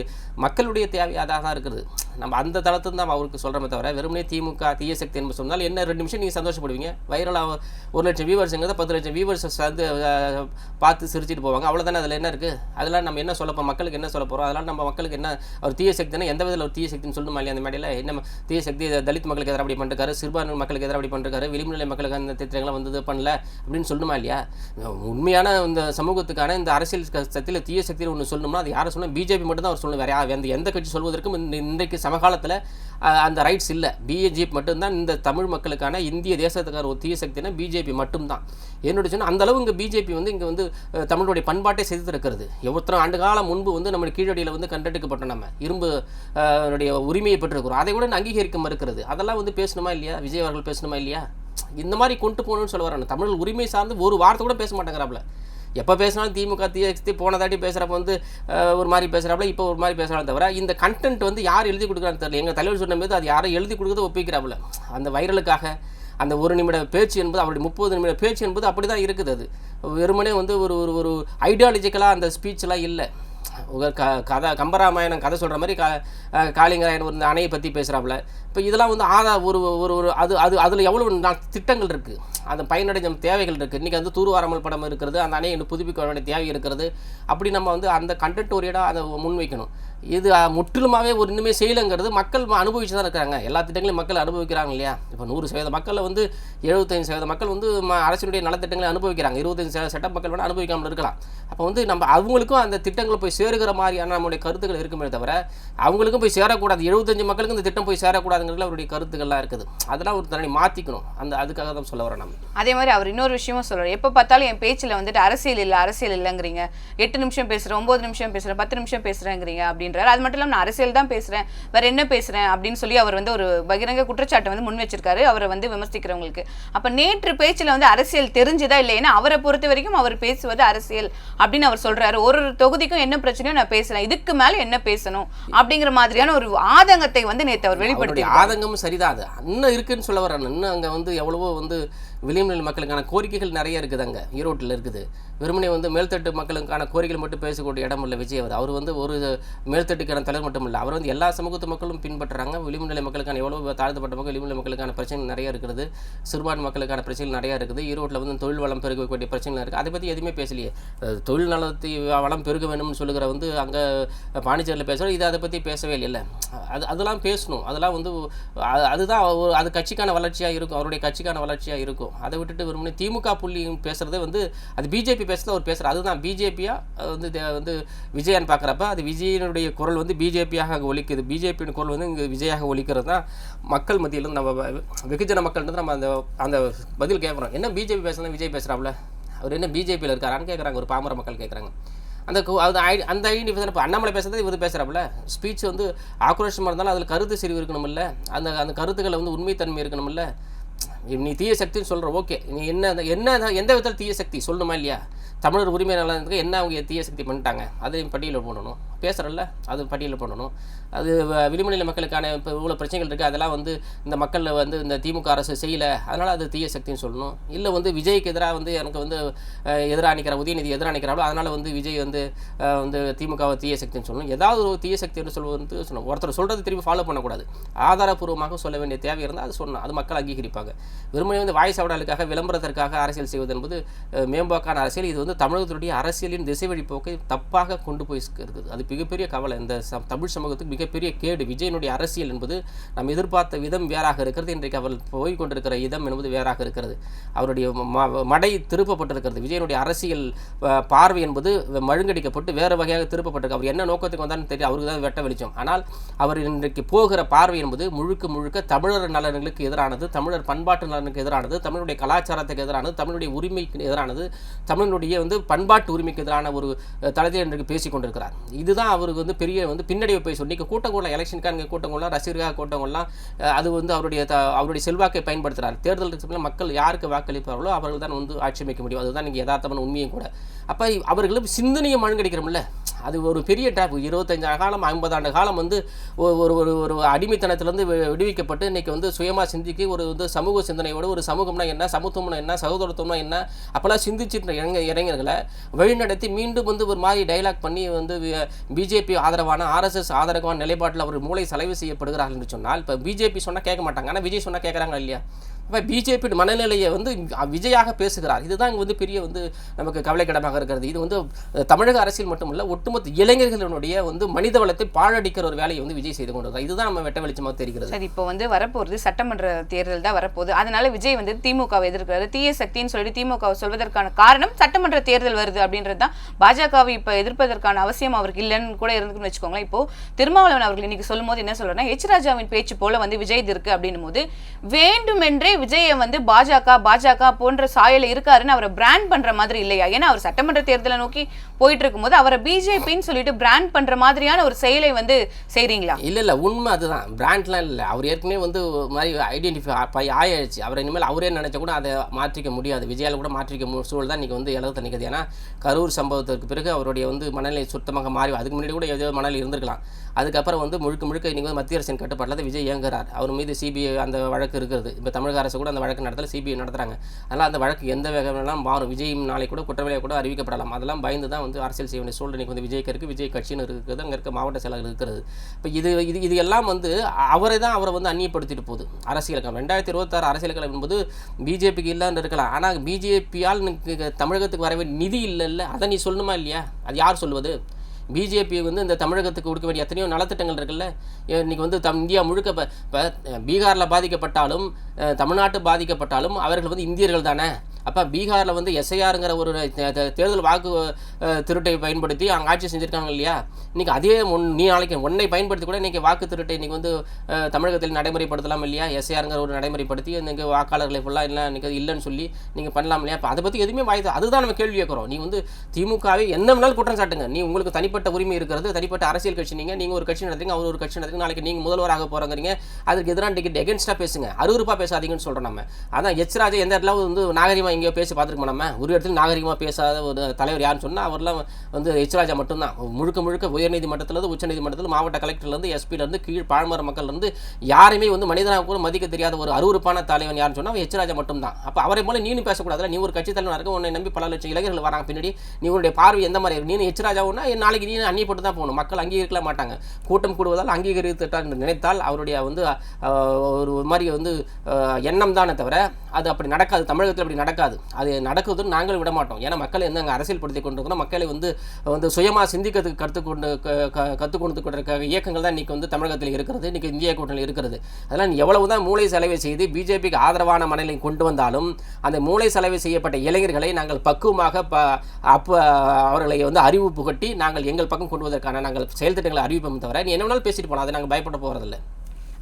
மக்களுடைய தேவை அதாக தான் இருக்குது. நம்ம அந்த தளத்தில் தான் அவருக்கு சொல்கிறோமே தவிர வெறுமனே திமுக தீய சக்தி என்று சொன்னால் என்ன 2 நிமிஷம் நீங்கள் சந்தோஷப்படுவீங்க. வைரலாக 1 லட்சம் வியூவர்ஸுங்கிறத 10 லட்சம் வியூவர்ஸ் வந்து பார்த்து சிரிச்சிட்டு போவாங்க. அவ்வளோதானே. அதில் என்ன இருக்குது? அதெல்லாம் நம்ம என்ன சொல்ல போகிறோம், மக்களுக்கு என்ன சொல்ல போகிறோம்? அதெல்லாம் நம்ம மக்களுக்கு என்ன அவர் தீய சக்தினா எந்த விதத்தில் ஒரு தீய சக்தின்னு சொல்லணுமா இல்லையா? அந்த மேடையில் என்ன தீய சக்தி தலித் மக்களுக்கு எதிராக அப்படி பண்ணிருக்காரு, சிறுபான்மை மக்களுக்கு எதிராக அப்படி பண்ணிருக்காரு, விளிம்புநிலை மக்களுக்கு அந்த திட்டங்களை வந்து பண்ணல அப்படின்னு சொல்லணுமா இல்லையா? உண்மையான இந்த சமூகத்துக்கான இந்த அரசியல் சக்தியில் தீய சக்தியில் ஒன்று சொல்லணும்னா அது யாரை சொல்லணும்? பிஜேபி மட்டும் தான் அவர் சொல்லணும். வேறு எந்த கட்சி சொல்வதற்கும் இன்றைக்கு சமகாலத்தில் அந்த ரைட்ஸ் இல்லை. பிஜேபி மட்டும்தான் இந்த தமிழ் மக்களுக்கான இந்திய தேசத்துக்கான ஒரு தீய சக்தினா பிஜேபி மட்டும்தான். என்னோட சொன்னால் அந்தளவு இங்கே பிஜேபி வந்து இங்கே வந்து தமிழுடைய பண்பாட்டை செய்திருக்கிறது. எவ்வளோ ஆண்டு காலம் முன்பு வந்து நம்ம கீழடியில் வந்து கண்டெடுக்கப்பட்ட நம்ம இரும்பு உரிமையை பெற்றிருக்கிறோம். அதை கூட அங்கீகரிக்க மறுக்கிறது. அதெல்லாம் வந்து பேசணுமா இல்லையா? விஜய் அவர்கள் பேசணுமா இல்லையா? இந்த மாதிரி கொண்டு போகணும்னு சொல்ல வராங்க. தமிழ் உரிமை சார்ந்து ஒரு வார்த்தை கூட பேச மாட்டேங்கிறாப்புல. எப்போ பேசினாலும் திமுக தீயக்தி போன தாட்டி பேசுகிறப்ப வந்து ஒரு மாதிரி பேசுகிறாப்புல, இப்போ ஒரு மாதிரி பேசுகிறாலும் தவிர இந்த கண்டென்ட் வந்து யார் எழுதி கொடுக்குறான்னு தெரியல. எங்கள் தலைவர் சொன்ன போது அது யாரும் எழுதி கொடுக்குறது ஒப்பிக்கிறாப்புல. அந்த வைரலுக்காக அந்த 1 நிமிட பேச்சு என்பது அவருடைய 30 நிமிட பேச்சு என்பது அப்படி தான் இருக்குது. அது வெறுமனே வந்து ஒரு ஐடியாலஜிக்கலாக அந்த ஸ்பீச்செலாம் இல்லை. கதை கம்பராமாயணம் கதை சொல்கிற மாதிரி காளிங்கராயன் ஒரு அணையை பற்றி பேசுகிறாப்புல. இப்போ இதெல்லாம் வந்து அதில் எவ்வளோ திட்டங்கள் இருக்குது, அந்த பயனடைஞ்ச தேவைகள் இருக்குது. இன்றைக்கி வந்து தூர்வாராமல் படம் இருக்கிறது, அந்த அணையை புதுப்பிக்க வேண்டிய தேவை இருக்கிறது. அப்படி நம்ம வந்து அந்த கண்டென்ட் ஓரியடாக அதை முன்வைக்கணும். இது முற்றிலுமாகவே ஒரு இன்னுமே செய்யலைங்கிறது மக்கள் அனுபவிச்சு தான் இருக்கிறாங்க. எல்லா திட்டங்களையும் மக்கள் அனுபவிக்கிறாங்க இல்லையா? இப்போ 100% மக்களில் வந்து 75% மக்கள் வந்து அரசினுடைய நலத்திட்டங்களை அனுபவிக்கிறாங்க. 25% செட்டப் மக்கள் வேணால் அனுபவிக்காமல் இருக்கலாம். அப்போ வந்து நம்ம அவங்களுக்கும் அந்த திட்டங்களை போய் சேருகிற மாதிரியான நம்மளுடைய கருத்துக்கள் இருக்குமே தவிர அவங்களுக்கும் போய் சேரக்கூடாது. 75 மக்களுக்கும் இந்த திட்டம் போய் சேரக்கூடாதுங்கிறதுல அவருடைய கருத்துக்கள்லாம் இருக்குது. அதெல்லாம் ஒரு தனி மாற்றிக்கணும். அதுக்காக தான் சொல்ல வரேன். நம்ம அதே மாதிரி அவர் இன்னொரு விஷயமும் சொல்கிறார், எப்போ பார்த்தாலும் என் பேச்சில் வந்துட்டு அரசியல் இல்லைங்கிறீங்க, 8 நிமிஷம் பேசுகிறேன், 9 நிமிஷம் பேசுகிறேன், 10 நிமிஷம் பேசுகிறேங்கிறீங்க அப்படின்றார். அது மட்டும் இல்லாமல் நான் அரசியல் தான் பேசுகிறேன், வேறு என்ன பேசுகிறேன் அப்படின்னு சொல்லி அவர் வந்து ஒரு பகிரங்க குற்றச்சாட்டை வந்து முன் வச்சிருக்காரு அவரை வந்து விமர்சிக்கிறவங்களுக்கு. அப்போ நேற்று பேச்சில் வந்து அரசியல் தெரிஞ்சுதா இல்லை? ஏன்னா அவரை பொறுத்த வரைக்கும் அவர் பேசுவது அரசியல் அப்படின்னு அவர் சொல்கிறாரு. ஒரு தொகுதிக்கும் என்ன பிரச்சனையோ நான் பேசுகிறேன், இதுக்கு மேலே என்ன பேசணும் அப்படிங்கிற மாதிரியான ஒரு ஆதங்கத்தை வந்து நேற்று அவர் வெளிப்படுத்தி. ஆதங்கமும் சரிதான், அது இன்னும் இருக்குன்னு சொல்ல வர்றாங்க. இன்னும் அங்கே வந்து எவ்வளவோ வந்து விளிம்புநிலை மக்களுக்கான கோரிக்கைகள் நிறைய இருக்குது. அங்கே ஈரோட்டில் இருக்குது. வெறுமனே வந்து மேல்தட்டு மக்களுக்கான கோரிக்கைகள் மட்டும் பேசக்கூடிய இடம் இல்லை விஜய். அவர் வந்து ஒரு மேல்தட்டுக்கான தலைவர் மட்டும் இல்லை, அவர் வந்து எல்லா சமூகத்து மக்களும் பின்பற்றுறாங்க. விளிம்புநிலை மக்களுக்கான எவ்வளோ தாழ்த்தப்பட்ட மக்கள், விளிம்புநிலை மக்களுக்கான பிரச்சனை நிறைய இருக்குது, சிறுபான்மை மக்களுக்கான பிரச்சனைகள் நிறையா இருக்குது. ஈரோட்டில் வந்து தொழில் வளம் பெருகக்கூடிய பிரச்சனை இருக்குது. அதை பற்றி எதுவுமே பேசலையே. தொழில் நலத்தை வளம் பெருக வேணும்னு சொல்லுகிற வந்து அங்கே பாண்டிச்சேரியில் பேசுகிறோம், இது அதை பற்றி பேசவே இல்லை. அதெல்லாம் பேசணும். அதெல்லாம் வந்து அதுதான் அது கட்சிக்கான வளர்ச்சியாக இருக்கும், அவருடைய கட்சிக்கான வளர்ச்சியாக இருக்கும். அதை விட்டுட்டு வெறுமனே திமுக புள்ளி பேசுகிறதே வந்து அது பிஜேபி பேசுகிறத அவர் பேசுகிறார். அதுதான் பிஜேபியாக வந்து விஜயான்னு பார்க்குறப்ப அது விஜயனுடைய குரல் வந்து பிஜேபியாக அங்கே ஒலிக்குது, பிஜேபியின் குரல் வந்து இங்கே விஜயாக ஒலிக்கிறது தான் மக்கள் மத்தியிலேருந்து நம்ம வெகுஜன மக்கள்ன்றது நம்ம அந்த பதில் கேட்குறோம். என்ன பிஜேபி பேசுனா விஜய் பேசுகிறாப்புல, அவர் என்ன பிஜேபியில் இருக்காரான்னு கேட்குறாங்க ஒரு பாமர மக்கள் கேட்குறாங்க. அந்த ஐடி இப்போ அண்ணாமலை பேசுறது இவர் பேசுகிறாப்புல. ஸ்பீச் வந்து ஆக்ரோஷமாக இருந்தாலும் அதில் கருத்து செறிவு இருக்கணுமில்ல, அந்த கருத்துக்களை வந்து உண்மைத்தன்மை இருக்கணுமில்ல. நீ தீய சக்தின்னு சொல்கிற, ஓகே, நீ எந்த விதத்தில் தீய சக்தி சொல்லணுமா இல்லையா? தமிழர் உரிமை நலனுக்கு என்ன அவங்க தீய சக்தி பண்ணிட்டாங்க, அதையும் பட்டியலில் போடணும். பேசுகிறல்ல, அது பட்டியலில் போடணும். அது விளிம்புநிலை மக்களுக்கான இப்போ இவ்வளோ பிரச்சனைகள் இருக்குது, அதெல்லாம் இந்த மக்களில் இந்த திமுக அரசு செய்யலை, அதனால் அது தீய சக்தின்னு சொல்லணும். இல்லை விஜய்க்கு எதிராக எனக்கு எதிராக நிற்கிற உதயநிதி எதிராக நிற்கிறாளோ, அதனால் விஜய் திமுகவை தீய சக்தின்னு சொல்லணும். ஏதாவது ஒரு தீய சக்தி என்று சொல்லணும். ஒருத்தர் சொல்கிறது திரும்பி ஃபாலோ பண்ணக்கூடாது. ஆதாரப்பூர்வமாக சொல்ல வேண்டிய தேவை இருந்தால் அது சொல்லணும். அது மக்கள் அங்கீகரிப்பாங்க. வெறுமனே வாய் சவடாலுக்காக விளம்பரத்திற்காக அரசியல் செய்வது என்பது மேம்போக்கான அரசியல். இது தமிழகத்துடைய அரசியலின் திசை வழி போக்கை தப்பாக கொண்டு போய் இருக்குது. அது மிகப்பெரிய கவலை. இந்த தமிழ் சமூகத்துக்கு மிகப்பெரிய கேடு. விஜயனுடைய அரசியல் என்பது நாம் எதிர்பார்த்த விதம் வேறாக இருக்கிறது. இன்றைக்கு அவர் போய் கொண்டிருக்கிற இதம் என்பது வேறாக இருக்கிறது. அவருடைய மடை திருப்பப்பட்டிருக்கிறது. விஜயனுடைய அரசியல் பார்வை என்பது மழுங்கடிக்கப்பட்டு வேறு வகையாக திருப்பப்பட்டிருக்கு. அவர் என்ன நோக்கத்துக்கு வந்தாலும் தெரியும், அவருக்கு தான் வெட்ட வெளிச்சம். ஆனால் அவர் இன்றைக்கு போகிற பார்வை என்பது முழுக்க முழுக்க தமிழர் நலன்களுக்கு எதிரானது, தமிழர் பண்பாட்டு நலனுக்கு எதிரானது, தமிழுடைய கலாச்சாரத்துக்கு எதிரானது, தமிழுடைய உரிமைக்கு எதிரானது, தமிழுடைய பண்பாட்டு உரிமைக்கு எதிரான ஒரு தளத்தில் இன்றைக்கு பேசிக் கொண்டிருக்கிறார். இதுதான் அவருக்கு பெரிய பின்னடைவை போய் சொல்லி கூட்டம் கொள்ளலாம், எலெக்ஷனுக்கான கூட்டம் கொள்ளலாம், ரசிகர்களாக கூட்டம் கொள்ளலாம். அது அவருடைய செல்வாக்கை பயன்படுத்துகிறார். தேர்தல் மக்கள் யாருக்கு வாக்களிப்பார்களோ அவர்கள் தான் ஆட்சி அமைக்க முடியும். அதுதான் நீங்கள் யதார்த்தமான உண்மையும் கூட. அப்போ அவர்களும் சிந்தனையை மழுங்கடிக்கிறோம்ல, அது ஒரு பெரிய ட்ராப். 25 காலம் 50 ஆண்டு காலம் ஒரு அடிமைத்தனத்திலிருந்து விடுவிக்கப்பட்டு இன்றைக்கி சுயமாக சிந்திக்க ஒரு சமூக சிந்தனையோடு ஒரு சமூகம்னா என்ன, சமத்துவம்னா என்ன, சகோதரத்துவம்னா என்ன, அப்போல்லாம் சிந்திச்சுட்டு இளைஞர்களை வழிநடத்தி மீண்டும் ஒரு மாதிரி டைலாக் பண்ணி பிஜேபி ஆதரவான ஆர்எஸ்எஸ் ஆதரவான நிலைப்பாட்டில் அவர் மூளை செலவு செய்யப்படுகிறார்கள் என்று சொன்னால், இப்போ பிஜேபி சொன்னால் கேட்க மாட்டாங்க, ஆனால் விஜய் சொன்னால் கேட்குறாங்களா இல்லையா? இப்போ பிஜேபி மனநிலையை விஜயாக பேசுகிறார். இதுதான் பெரிய நமக்கு கவலைக்கிடமாக இருக்கிறது. இது தமிழக அரசியல் மட்டுமல்ல, ஒட்டுமொத்த இளைஞர்களுடைய மனித வளத்தை பாழடிக்கிற ஒரு வேலையை விஜய் செய்து கொண்டிருக்கிறார். இதுதான் நம்ம வெட்ட வெளிச்சமாக தெரிகிறது. சரி, இப்போ வரப்போகிறது சட்டமன்ற தேர்தல் தான் வரப்போகுது. அதனால விஜய் திமுகவை எதிர்க்கிறாரு, தீய சக்தின்னு சொல்லி திமுகவை சொல்வதற்கான காரணம் சட்டமன்ற தேர்தல் வருது அப்படின்றது தான். பாஜகவை இப்போ எதிர்ப்பதற்கான அவசியம் அவருக்கு இல்லைன்னு கூட இருந்துக்குன்னு வச்சுக்கோங்களேன். இப்போ திருமாவளவன் அவர்கள் இன்னைக்கு சொல்லும் போது என்ன சொல்றேன்னா, எச் ராஜாவின் பேச்சு போல விஜய் இருக்கு அப்படின்னும் போது வேண்டுமென்றே விஜயை பாஜக போன்ற சாயல இருக்காருன்னு அவரை பிராண்ட் பண்ற மாதிரி இல்லையா? ஏன்னா அவர் சட்டமன்ற தேர்தலை நோக்கி போயிட்டு இருக்கும்போது அவரை பிஜேபின்னு சொல்லிட்டு பிராண்ட் பண்ற மாதிரியான ஒரு செயலை செய்றீங்களா? இல்ல உண்மை அதுதான். பிராண்ட்லாம் இல்லை. அவர் ஏற்கனவே மாதிரி ஐடென்டிஃபை ஆயிடுச்சு. அவரை இனிமேல் அவரே நினைச்ச கூட அதை மாற்றிக்க முடியாது. விஜயால கூட மாற்றிக்க சூழல் தான் இன்னைக்கு எழுத நிற்குது. ஏன்னா கரூர் சம்பவத்திற்கு பிறகு அவருடைய மனநிலை சுத்தமாக மாறி, அதுக்கு முன்னாடி கூட ஏதோ மனநிலை இருந்திருக்கலாம். அதுக்கப்புறம் முழுக்க இன்னைக்கு மத்திய அரசின் கட்டுப்பாட்டில் தான் விஜய் இயங்குறார். அவர் மீது சிபிஐ அந்த வழக்கு இருக்கிறது. இப்போ தமிழக அரசு கூட அந்த வழக்கு நடத்தல, சிபிஐ நடத்துறாங்க. அதனால் அந்த வழக்கு எந்த வேகமெல்லாம் மாறும். விஜய் நாளை கூட குற்றவாளியாக கூட அறிவிக்கப்படலாம். அதெல்லாம் பயந்து தான் அரசியல் செய்ய வேண்டிய சூழ்நிலை இன்னைக்கு விஜய்க்கு இருக்குது. விஜய் கட்சின்னு இருக்குது, அங்கே இருக்க மாவட்ட செயலாளர் இருக்கிறது. இப்போ இது எல்லாம் அவரை தான் அந்நியப்படுத்திட்டு போகுது அரசியல். 2026 அரசியல் களம் என்பது பிஜேபிக்கு இல்லைன்னு இருக்கலாம். ஆனால் பிஜேபியால் தமிழகத்துக்கு வரவே நிதி இல்லை. அதை நீ சொல்லணுமா இல்லையா? அது யார் சொல்வது? பிஜேபி இந்த தமிழகத்துக்கு கொடுக்க வேண்டிய எத்தனையோ நலத்திட்டங்கள் இருக்குல்ல. இன்றைக்கி இந்தியா முழுக்க இப்போ பீகாரில் பாதிக்கப்பட்டாலும் தமிழ்நாட்டு பாதிக்கப்பட்டாலும் அவர்கள் இந்தியர்கள் தானே. அப்போ பீகாரில் எஸ்ஐஆருங்கிற ஒரு தேர்தல் வாக்கு திருட்டை பயன்படுத்தி அங்கே ஆட்சி செஞ்சுருக்காங்க இல்லையா? இன்றைக்கி அதே நாளைக்கு ஒன்றை பயன்படுத்தி கூட இன்றைக்கி வாக்கு திருட்டை இன்றைக்கி தமிழகத்தில் நடைமுறைப்படுத்தலாம் இல்லையா? எஸ்ஐஆருங்கிற ஒரு நடைமுறைப்படுத்தி இன்றைக்கி வாக்காளர்களை ஃபுல்லாக இல்லை இன்றைக்கி இல்லைன்னு சொல்லி நீங்கள் பண்ணலாம் இல்லையா? அப்போ அதை பற்றி எதுவுமே வாய்ப்பு. அதுதான் நம்ம கேள்வி கேட்குறோம். நீ திமுகவை என்ன வேணாலும் குற்றம் சாட்டுங்க. நீ உங்களுக்கு தனிப்பட்ட உரிமை இருக்கிறது, தனிப்பட்ட அரசியல் கட்சி. நீங்கள் ஒரு கட்சி நடத்துங்க, அவர் ஒரு கட்சி நடத்துங்க. நாளைக்கு நீங்கள் முதல்வராக போகிறீங்க, அதுக்கு எதிரான டிக்கெட் எகென்ஸ்டாக பேசுங்க, அருவருப்பாக பேசாதீங்கன்னு சொல்கிறோம் நம்ம. அதான் எச் ராஜா எந்த இடத்துல நாகரிகமாக எங்கேயோ பேசி பார்த்துருக்கோம். நம்ம ஒரு இடத்துல நாகரிகமாக பேசாத ஒரு தலைவர் யாருன்னு சொன்னால் அவர்லாம் எச் ராஜா மட்டும்தான். முழுக்க உயர்நீதிமன்றத்திலிருந்து உச்சநீதிமன்றத்தில் மாவட்ட கலெக்டர்லேருந்து எஸ்பிலேருந்து கீழ் பாழ்மர மக்கள்லேருந்து யாருமே மனிதனாக கூட மதிக்க தெரியாத ஒரு அருவருப்பான தலைவன் யாருன்னு சொன்னால் எச் ராஜா மட்டும்தான். அப்போ அவரை போல நீனும் பேசக்கூடாது. நீ ஒரு கட்சி தலைவராக இருக்க, உன்னை நம்பி பல லட்சம் இளைஞர்கள் வராங்க பின்னாடி. நீ உன்னுடைய பார்வை எந்த மாதிரி இருக்கு? நீ எச் ராஜாவுன்னா நாளைக்கு நீ அந்நியப்பட்டு தான் போகணும். மக்கள் அங்கீகரிக்க மாட்டாங்க. கூட்டம் கூடுவதால் அங்கீகரித்துட்டார் நினைத்தால் அவருடைய ஒரு மாதிரி எண்ணம் தானே தவிர அது அப்படி நடக்காது. தமிழகத்தில் அப்படி நடக்காது. அது நடக்குதுன்னு நாங்களும் விட மாட்டோம். ஏன்னா மக்களை அங்கே அரசியல்படுத்தி கொண்டிருக்கிறோம். மக்களை சுயமாக சிந்திக்கிறதுக்கு கற்றுக் கொடுத்து கொண்டிருக்க இயக்கங்கள் தான் இன்றைக்கி தமிழகத்தில் இருக்கிறது, இன்றைக்கி இந்திய கூட்டணியில் இருக்கிறது. அதெல்லாம் எவ்வளவு தான் மூளை செலவை செய்து பிஜேபிக்கு ஆதரவான மனநிலை கொண்டு வந்தாலும் அந்த மூளை செலவை செய்யப்பட்ட இளைஞர்களை நாங்கள் பக்குவமாக அவர்களை அறிவு புகட்டி நாங்கள் எங்கள் பக்கம் கொண்டு வருவதற்கான நாங்கள் செயல் திட்டங்களை அறிவிப்போம் தவிர நீ என்ன வேணாலும் பேசிட்டு போகலாம். அதை நாங்கள் பயப்பட போகிறதில்லை.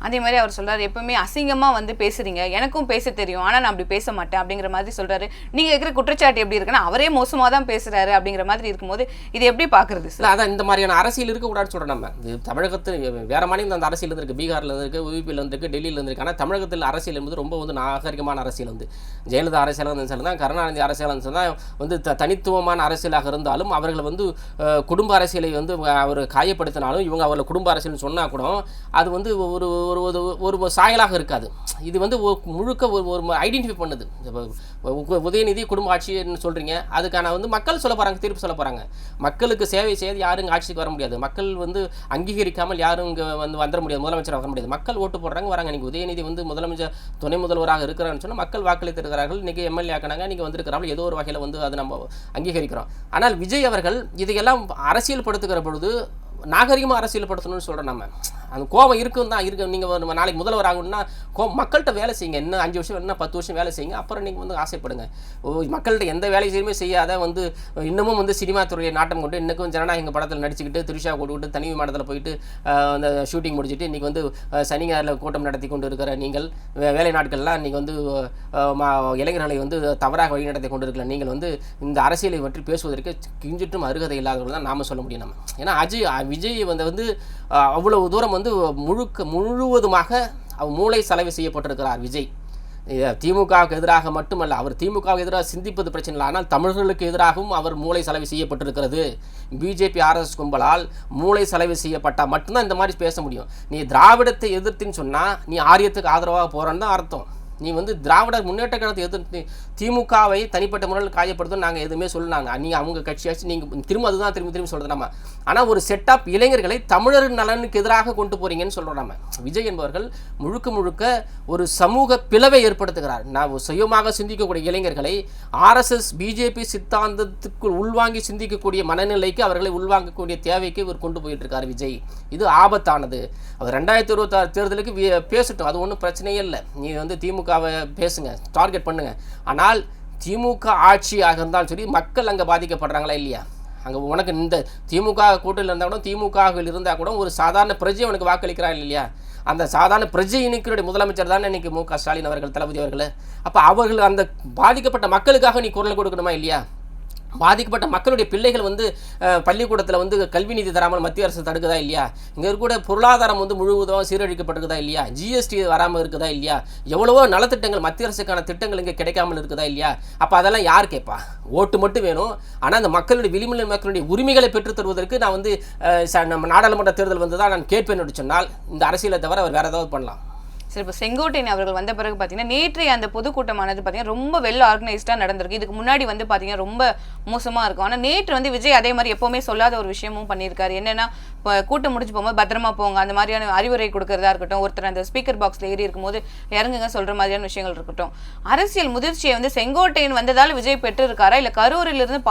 அதே மாதிரி அவர் சொல்றாரு, எப்பவுமே அசிங்கமா வந்து பேசுறீங்க, எனக்கும் பேச தெரியும், ஆனா நான் அப்படி பேச மாட்டேன் அப்படிங்கிற மாதிரி சொல்றாரு. நீங்க இருக்கிற குற்றச்சாட்டு எப்படி இருக்குன்னா அவரே மோசமா தான் பேசுறாரு அப்படிங்கிற மாதிரி இருக்கும்போது இது எப்படி பாக்குறது சார்? அதான் இந்த மாதிரியான அரசியல் இருக்கக்கூடாதுன்னு சொல்கிறோம். நம்ம இது தமிழகத்தில் வேறு மாநிலம் அந்த அரசியல் இருக்குது, பீகாரில் இருந்திருக்கு, யூபியில் இருந்திருக்கு, டெல்லியில் இருந்திருக்கு. ஆனால் தமிழகத்தில் அரசியல் என்பது ரொம்ப வந்து நாகரிகமான அரசியல். வந்து ஜெயலலிதா அரசியலாக இருந்துச்சு தான், கருணாநிதி அரசியலாக தான் வந்து தனித்துவமான அரசியலாக இருந்தாலும் அவர்கள் வந்து குடும்ப அரசியலை வந்து அவர் காயப்படுத்தினாலும் இவங்க அவர்கள் குடும்ப அரசியல்னு சொன்னால் கூட அது வந்து ஒரு ஒரு ஒரு சாயலாக இருக்காது. இது வந்து முழுக்க ஒரு ஐடென்டிஃபை பண்ணுது. உதயநிதி குடும்ப ஆட்சின்னு சொல்கிறீங்க, அதுக்கான வந்து மக்கள் சொல்ல போகிறாங்க, தீர்ப்பு சொல்ல போகிறாங்க. மக்களுக்கு சேவை செய்து யாரும் இங்கே ஆட்சிக்கு வர முடியாது. மக்கள் வந்து அங்கீகரிக்காமல் யாரும் இங்கே வந்து வந்துட முடியாது, முதலமைச்சராக வர முடியாது. மக்கள் ஓட்டு போடுறாங்க, வராங்க. இன்றைக்கி உதயநிதி வந்து முதலமைச்சர் துணை முதல்வராக இருக்கிறான்னு சொன்னால் மக்கள் வாக்களித்திருக்கிறார்கள், இன்றைக்கி எம்எல்ஏ ஆக்கினாங்க, இன்றைக்கி வந்திருக்கிறார்கள். ஏதோ ஒரு வகையில் வந்து அதை நம்ம அங்கீகரிக்கிறோம். ஆனால் விஜய் அவர்கள் இதையெல்லாம் அரசியல் படுத்துகிற பொழுது நாகரிகமாக அரசியல் படுத்தணும்னு சொல்கிறோம். நம்ம அந்த கோபம் இருக்கும் தான் இருக்கு. நீங்கள் நாளைக்கு முதல்வர் ஆகணும்னா மக்கள்கிட்ட வேலை செய்யுங்க, இன்னும் 5 வருஷம் இன்னும் 10 வருஷம் வேலை செய்யுங்க, அப்புறம் நீங்கள் வந்து ஆசைப்படுங்க. மக்கள்கிட்ட எந்த வேலை செய்யுமே செய்யாத வந்து இன்னமும் வந்து சினிமா துறையை நாட்டம் கொண்டு இன்றைக்கும் ஜனநாயக படத்தில் நடிச்சுக்கிட்டு திருஷா கூட்டுக்கிட்டு தனி விமானத்தில் போயிட்டு அந்த ஷூட்டிங் முடிச்சுட்டு இன்றைக்கி வந்து சனி ஞாயிறில் கூட்டம் நடத்தி கொண்டு இருக்கிற நீங்கள், வேலை நாட்கள்லாம் இன்றைக்கி வந்து இளைஞர்களை வந்து தவறாக வழிநடத்தி கொண்டு இருக்கிற நீங்கள் வந்து இந்த அரசியலை பற்றி பேசுவதற்கு கிஞ்சிட்டும் அருகதை இல்லாதவர்கள் தான் நாம் சொல்ல முடியும். நம்ம ஏன்னா விஜய் வந்து அவ்வளவு தூரம் வந்து முழுவதுமாக அவர் மூளை செலவு செய்யப்பட்டிருக்கிறார் விஜய். திமுகவுக்கு எதிராக மட்டுமல்ல, அவர் திமுகவுக்கு எதிராக சிந்திப்பது பிரச்சனை இல்லை, ஆனால் தமிழர்களுக்கு எதிராகவும் அவர் மூளை செலவு செய்யப்பட்டிருக்கிறது. பிஜேபி RSS கும்பலால் மூளை செலவு செய்யப்பட்டால் மட்டும்தான் இந்த மாதிரி பேச முடியும். நீ திராவிடத்தை எதிர்த்துன்னு சொன்னால் நீ ஆரியத்துக்கு ஆதரவாக போகிறன்னு தான் அர்த்தம். நீ வந்து திராவிட முன்னேற்ற கழகத்தை எதிர்த்து திமுகவை தனிப்பட்ட முறையில் காயப்படுத்தும் நாங்கள் எதுவுமே சொல்லாங்க. நீங்கள் அவங்க கட்சியாச்சு நீங்கள் திரும்ப அதுதான் திரும்பி சொல்கிறது நம்ம. ஆனால் ஒரு செட்டப் இளைஞர்களை தமிழர் நலனுக்கு எதிராக கொண்டு போகிறீங்கன்னு சொல்கிறோம் நம்ம. விஜய் என்பவர்கள் முழுக்க ஒரு சமூக பிளவை ஏற்படுத்துகிறார். நான் சுயமாக சிந்திக்கக்கூடிய இளைஞர்களை RSS பிஜேபி சித்தாந்தத்துக்குள் உள்வாங்கி சிந்திக்கக்கூடிய மனநிலைக்கு அவர்களை உள்வாங்கக்கூடிய தேவைக்கு இவர் கொண்டு போயிட்டு இருக்கார் விஜய். இது ஆபத்தானது. அவர் 2026 தேர்தலுக்கு பேசட்டும், அது ஒன்றும் பிரச்சனையே இல்லை. நீ வந்து திமுகவை பேசுங்க, டார்கெட் பண்ணுங்க. ஆனால் திமுக ஆட்சியாக இருந்தாலும் சரி மக்கள் அங்கே பாதிக்கப்படுறாங்களா இல்லையா? அங்கே உனக்கு இந்த திமுக கூட்டத்தில் இருந்தால் கூட திமுகவில் இருந்தால் கூட ஒரு சாதாரண பிரஜை உனக்கு வாக்களிக்கிறாங்க இல்லையா? அந்த சாதாரண பிரஜை இணைக்கிற முதலமைச்சர் தானே இன்றைக்கி MK ஸ்டாலின் அவர்கள், தளபதி அவர்கள். அப்போ அவர்கள் அந்த பாதிக்கப்பட்ட மக்களுக்காக நீ குரல் கொடுக்கணுமா இல்லையா? பாதிக்கப்பட்ட மக்களுடைய பிள்ளைகள் வந்து பள்ளிக்கூடத்தில் வந்து கல்வி நிதி தராமல் மத்திய அரசு தடுக்குதா இல்லையா? இங்கே கூட பொருளாதாரம் வந்து முழுவதும் சீரழிக்கப்பட்டிருக்குதா இல்லையா? GST வராமல் இருக்குதா இல்லையா? எவ்வளவோ நலத்திட்டங்கள் மத்திய அரசுக்கான திட்டங்கள் இங்கே கிடைக்காமல் இருக்குதா இல்லையா? அப்போ அதெல்லாம் யார் கேட்பா? ஓட்டு மட்டும் வேணும். ஆனால் அந்த மக்களுடைய விளிம்புநிலை மக்களுடைய உரிமைகளை பெற்றுத் தருவதற்கு நான் வந்து நம்ம நாடாளுமன்ற தேர்தல் வந்து தான் நான் கேட்பேன்னு சொன்னால் இந்த அரசியலை தவிர அவர் வேறு ஏதாவது பண்ணலாம். சரி, இப்போ செங்கோட்டையன் அவர்கள் வந்த பிறகு பார்த்தீங்கன்னா நேற்றைய அந்த பொதுக்கூட்டமானது பார்த்தீங்கன்னா ரொம்ப வெல் ஆர்கனைஸ்டாக நடந்திருக்கு. இதுக்கு முன்னாடி வந்து பார்த்தீங்கன்னா ரொம்ப மோசமாக இருக்கும். ஆனால் நேற்று வந்து விஜய் அதே மாதிரி எப்போவுமே சொல்லாத ஒரு விஷயமும் பண்ணியிருக்காரு. என்னென்னா இப்போ கூட்டம் முடிச்சு போகும்போது பத்திரமா போங்க அந்த மாதிரியான அறிவுரை கொடுக்கறதா இருக்கட்டும், ஒருத்தர் அந்த ஸ்பீக்கர் பாக்ஸில் ஏறி இருக்கும்போது இறங்குங்க சொல்கிற மாதிரியான விஷயங்கள் இருக்கட்டும். அரசியல் முதிர்ச்சியை வந்து செங்கோட்டையன் வந்ததால் விஜய் பெற்றிருக்காரா, இல்லை கரூரிலிருந்து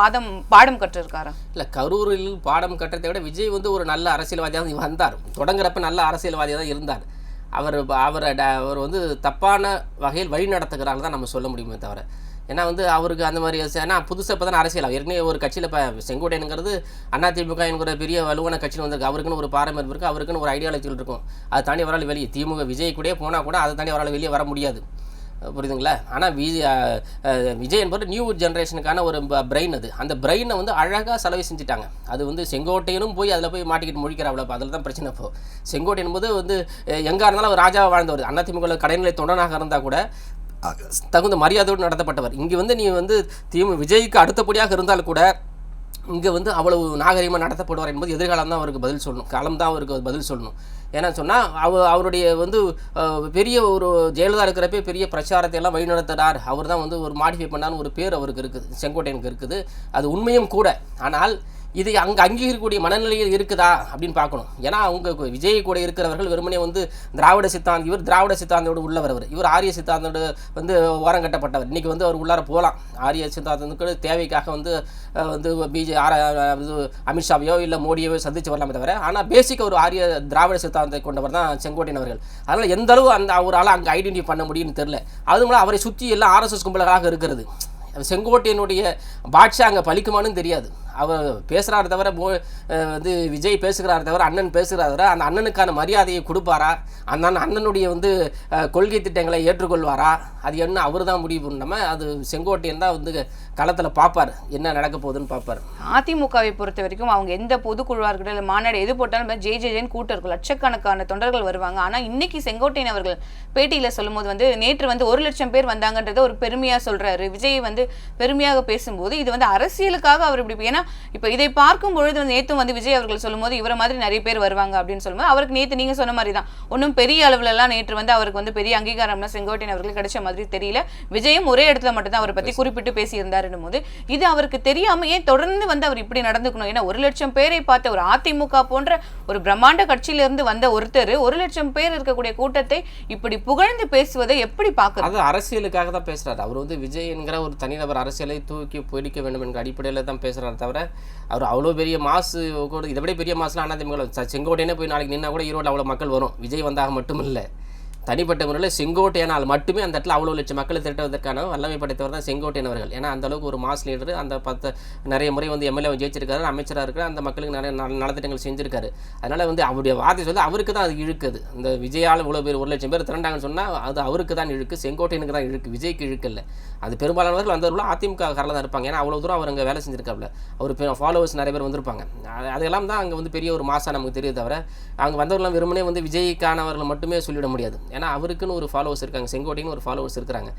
பாடம் கற்றிருக்காரா? இல்லை, கரூரில் பாடம் கட்டுறதை விட விஜய் வந்து ஒரு நல்ல அரசியல்வாதியாக வந்தார். தொடங்குறப்ப நல்ல அரசியல்வாதியாக தான் இருந்தார். அவர் வந்து தப்பான வகையில் வழி நடத்துகிறாங்க தான் நம்ம சொல்ல முடியுமே தவிர. ஏன்னா வந்து அவருக்கு அந்த மாதிரி ஏன்னா புதுசாக இப்போ தான் அரசியல் ஏற்கனவே ஒரு கட்சியில் இப்போ செங்கோட்டையனுங்கிறது அதிமுக என்கிற பெரிய வலுவான கட்சியில் வந்திருக்கு. அவருக்குன்னு ஒரு பாரம்பரியம் இருக்குது, அவருக்குன்னு ஒரு ஐடியாலஜிகள் இருக்கும். அதை தாண்டி அவரால் வெளியே திமுக விஜய் கூட போனால் கூட அதை தாண்டி அவரால் வெளியே வர முடியாது. புரியுதுங்களா? ஆனால் விஜய் என்பது நியூ ஜென்ரேஷனுக்கான ஒரு பிரெயின். அது அந்த பிரெயினை வந்து அழகாக செலவு செஞ்சுட்டாங்க. அது வந்து செங்கோட்டையனும் போய் அதில் போய் மாட்டிக்கிட்டு முழிக்கிறாங்களோ, அதில் தான் பிரச்சனை. இப்போ செங்கோட்டையன் என்பது வந்து எங்கே இருந்தாலும் அவர் ராஜாவாக வாழ்ந்தவர். அதிமுக கடைநிலை தொண்டனாக இருந்தால் கூட தகுந்த மரியாதையோடு நடத்தப்பட்டவர். இங்கே வந்து நீ வந்து விஜய்க்கு அடுத்தபடியாக இருந்தால் கூட இங்கே வந்து அவ்வளவு நாகரிகமாக நடத்தப்படுவார் என்பது எதிர்காலம் தான் அவருக்கு பதில் சொல்லணும், காலம் தான் அவருக்கு பதில் சொல்லணும். ஏன்னா சொன்னால் அவருடைய வந்து பெரிய ஒரு ஜெயலலிதா இருக்கிறப்பே பெரிய பிரச்சாரத்தை எல்லாம் வழிநடத்துகிறார். அவர் தான் வந்து ஒரு மாடிஃபை பண்ணான்னு ஒரு பேர் அவருக்கு இருக்குது, செங்கோட்டையனுக்கு இருக்குது. அது உண்மையும் கூட. ஆனால் இது அங்கே அங்கீகரிக்கக்கூடிய மனநிலையில் இருக்குதா அப்படின்னு பார்க்கணும். ஏன்னா அவங்க விஜய் கூட இருக்கிறவர்கள் வெறுமனே வந்து திராவிட சித்தாந்தி, இவர் திராவிட சித்தாந்தோடு உள்ளவர், இவர் ஆரிய சித்தாந்தோடு வந்து ஓரம் கட்டப்பட்டவர். இன்றைக்கி வந்து அவர் உள்ளார போகலாம், ஆரிய சித்தாந்தத்துக்கு தேவைக்காக வந்து அமித்ஷாவையோ இல்லை மோடியோ சந்தித்து வரலாமே தவிர. ஆனால் பேசிக் ஒரு ஆரிய திராவிட சித்தாந்தத்தை கொண்டவர் தான் செங்கோட்டையன் அவர்கள். அதனால் எந்த அளவு அந்த அவரால் அங்கே ஐடென்டிஃபை பண்ண முடியும்னு தெரில. அது மூலம் அவரை சுற்றி எல்லாம் RSS கும்பலாக இருக்கிறது. செங்கோட்டையனுடைய பாட்ஷா அங்கே பலிக்குமானு தெரியாது. அவர் பேசுகிறாரு தவிர வந்து விஜய் பேசுகிறாரு தவிர அண்ணன் பேசுகிறாரு தவிர அந்த அண்ணனுக்கான மரியாதையை கொடுப்பாரா, அந்த அண்ணனுடைய வந்து கொள்கை திட்டங்களை ஏற்றுக்கொள்வாரா, அது என்ன அவர் தான் முடிவு பண்ணாமல் அது செங்கோட்டையன் தான் வந்து களத்தில் பார்ப்பார், என்ன நடக்க போகுதுன்னு பார்ப்பார். அதிமுகவை பொறுத்த வரைக்கும் அவங்க எந்த பொதுக்குழுவாக இருக்கட்டும் இல்லை மாநாடு எது போட்டாலும் ஜேஜேன்னு கூட்டம் இருக்கும், லட்சக்கணக்கான தொண்டர்கள் வருவாங்க. ஆனால் இன்னைக்கு செங்கோட்டையன் அவர்கள் பேட்டியில் சொல்லும்போது வந்து நேற்று வந்து 1 லட்சம் பேர் வந்தாங்கன்றத ஒரு பெருமையாக சொல்றாரு. விஜய் வந்து பெருமையாக பேசும்போது இது வந்து அரசியலுக்காக அவர் இப்படி, ஏன்னா இப்போ இதை பார்க்கும் பொழுது வந்து நேற்று வந்து விஜய் அவர்கள் சொல்லும்போது இவரை மாதிரி நிறைய பேர் வருவாங்க அப்படின்னு சொல்லும்போது அவருக்கு நேற்று நீங்கள் சொன்ன மாதிரி தான் ஒன்றும் பெரிய அளவுலலாம் நேற்று வந்து அவருக்கு வந்து பெரிய அங்கீகாரம்னா செங்கோட்டையன் அவர்களுக்கு கிடைச்ச மாதிரி தெரியல. விஜயும் ஒரே இடத்துல மட்டும் தான் அவரை பற்றி குறிப்பிட்டு பேசியிருந்தாருன்னு போது இது அவருக்கு தெரியாம ஏன் தொடர்ந்து வந்து அவர் இப்படி நடந்துக்கணும்? ஏன்னா 1 லட்சம் பேரை பார்த்த ஒரு அதிமுக போன்ற ஒரு பிரம்மாண்ட கட்சியிலிருந்து வந்த ஒருத்தர் 1 லட்சம் பேர் இருக்கக்கூடிய கூட்டத்தை இப்படி புகழ்ந்து பேசுவதை எப்படி பார்க்கறது? அது அரசியலுக்காக தான் பேசுறாரு. அவர் வந்து விஜய் என்கிற ஒரு தனிநபர் அரசியலை தூக்கி பிடிக்க வேண்டும் என்கிற அடிப்படையில் தான் பேசுறாரு தவிர அவர் அவ்வளோ பெரிய மாசு கூட இதை விட பெரிய மாசுலாம் அதிமுக செங்கோட்டையனே போய் நாளைக்கு நின்னா கூட ஈரோடு அவ்வளோ மக்கள் வரும். விஜய் வந்தாக மட்டும் இல்லை, தனிப்பட்ட முறையில் செங்கோட்டையனால் மட்டுமே அந்த இடத்துல அவ்வளோ லட்சம் மக்களை திரட்டுவதற்கான வல்லமை படைத்தவர் தான் செங்கோட்டையன் அவர்கள். ஏன்னா அந்த அளவுக்கு ஒரு மாஸ் லீடர், அந்த நிறைய முறை வந்து எம்எல்ஏ ஜெயிச்சிருக்காரு, அமைச்சராக இருக்கிற அந்த மக்களுக்கு நிறைய நலத்திட்டங்கள் செஞ்சிருக்காரு. அதனால் வந்து அவருடைய வார்த்தை சொல்லி அவருக்கு தான் அது இழுக்குது. இந்த விஜயால் இவ்வளோ பேர் 1 லட்சம் பேர் திரண்டாங்கன்னு சொன்னால் அது அவருக்கு தான் இழுக்கு, செங்கோட்டையனுக்கு தான் இழுக்கு, விஜய்க்கு இழுக்கு இல்லை. அது பெரும்பாலானவர்கள் வந்தவர்களும் அதிமுக காரில் தான் இருப்பாங்க. ஏன்னா அவ்வளோ தூரம் அவர் அங்கே வேலை செஞ்சிருக்காப்புல, அவர் ஃபாலோவர்ஸ் நிறைய பேர் வந்திருப்பாங்க. அதெல்லாம் தான் அங்கே வந்து பெரிய ஒரு மாசாக நமக்கு தெரியுது தவிர அங்கே வந்தவர்கள்லாம் வெறுமனே வந்து விஜய்க்கானவர்கள் மட்டுமே சொல்லிவிட முடியாது. ஏன்னா அவருக்குன்னு ஒரு ஃபாலோவர்ஸ் இருக்காங்க, செங்கோட்டையன் ஒரு ஃபாலோவர்ஸ் இருக்கிறாங்க.